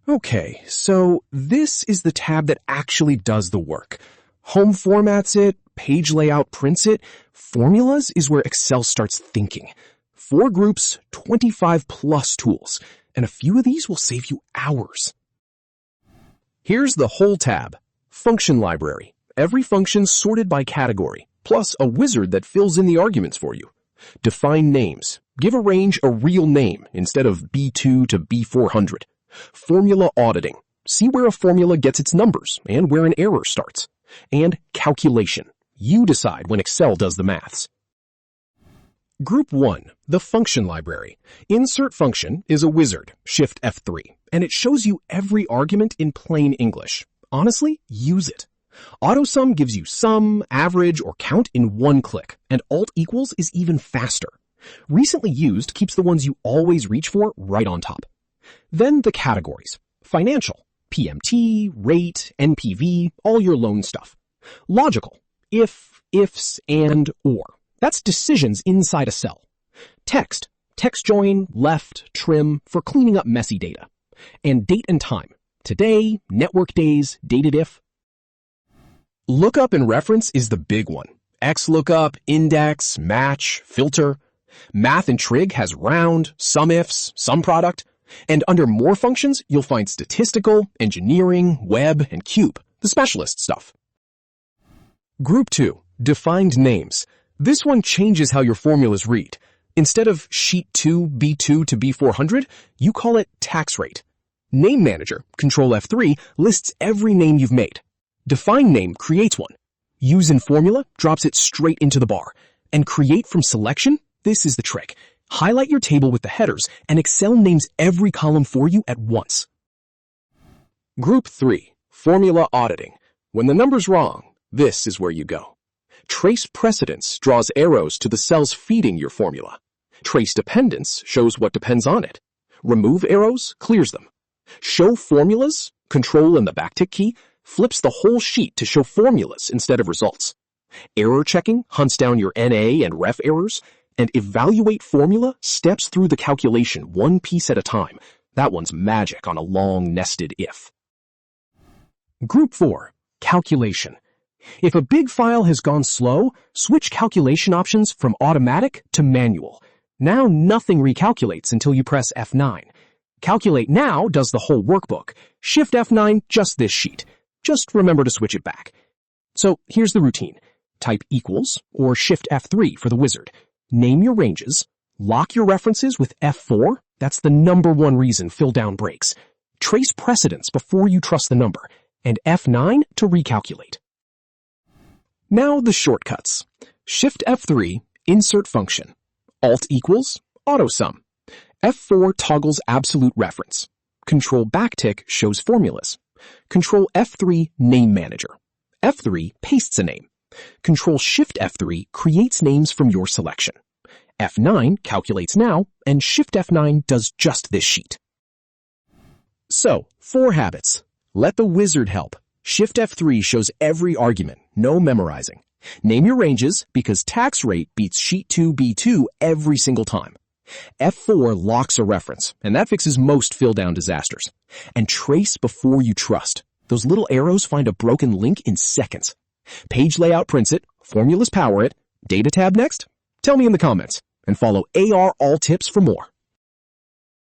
Okay, so this is the tab that actually does the work. Home formats it, page layout prints it, formulas is where Excel starts thinking. 4 groups, 25 plus tools, and a few of these will save you hours. Here's the whole tab. Function library. Every function sorted by category, plus a wizard that fills in the arguments for you. Define names. Give a range a real name instead of B2 to B400. Formula auditing. See where a formula gets its numbers and where an error starts. And calculation. You decide when Excel does the maths. Group 1, the function library. Insert function is a wizard, Shift F3, and it shows you every argument in plain English. Honestly, use it. AutoSum gives you sum, average, or count in one click, and Alt equals is even faster. Recently used keeps the ones you always reach for right on top. Then the categories. Financial, PMT, rate, NPV, all your loan stuff. Logical, if, ifs, and, or. That's decisions inside a cell. Text, text join, left, trim, for cleaning up messy data. And date and time. Today, network days, dated if. Lookup and reference is the big one. XLOOKUP, index, match, filter. Math and Trig has round, SUMIFS, SUMPRODUCT. And under more functions, you'll find statistical, engineering, web, and cube, the specialist stuff. Group 2, defined names. This one changes how your formulas read. Instead of sheet 2, B2 to B400, you call it tax rate. Name Manager, Control F3, lists every name you've made. Define name creates one. Use in formula drops it straight into the bar. And create from selection, this is the trick. Highlight your table with the headers, and Excel names every column for you at once. Group 3, formula auditing. When the number's wrong, this is where you go. Trace precedence draws arrows to the cells feeding your formula. Trace dependence shows what depends on it. Remove arrows clears them. Show formulas, Control and the backtick key, flips the whole sheet to show formulas instead of results. Error checking hunts down your NA and ref errors, and evaluate formula steps through the calculation one piece at a time. That one's magic on a long nested if. Group 4, calculation. If a big file has gone slow, switch calculation options from automatic to manual. Now nothing recalculates until you press F9. Calculate Now does the whole workbook. Shift F9 just this sheet. Just remember to switch it back. So here's the routine. Type equals or Shift F3 for the wizard. Name your ranges. Lock your references with F4. That's the #1 reason fill down breaks. Trace precedence before you trust the number. And F9 to recalculate. Now the shortcuts. Shift F3, insert function. Alt equals, AutoSum. F4 toggles absolute reference. Control backtick shows formulas. Control F3, name manager. F3 pastes a name. Control Shift F3 creates names from your selection. F9 calculates now, and Shift F9 does just this sheet. So, 4 habits. Let the wizard help. Shift F3 shows every argument, no memorizing. Name your ranges because tax rate beats sheet 2 B2 every single time. F4 locks a reference, and that fixes most fill-down disasters. And trace before you trust. Those little arrows find a broken link in seconds. Page layout prints it, formulas power it. Data tab next? Tell me in the comments, and follow AR All Tips for more.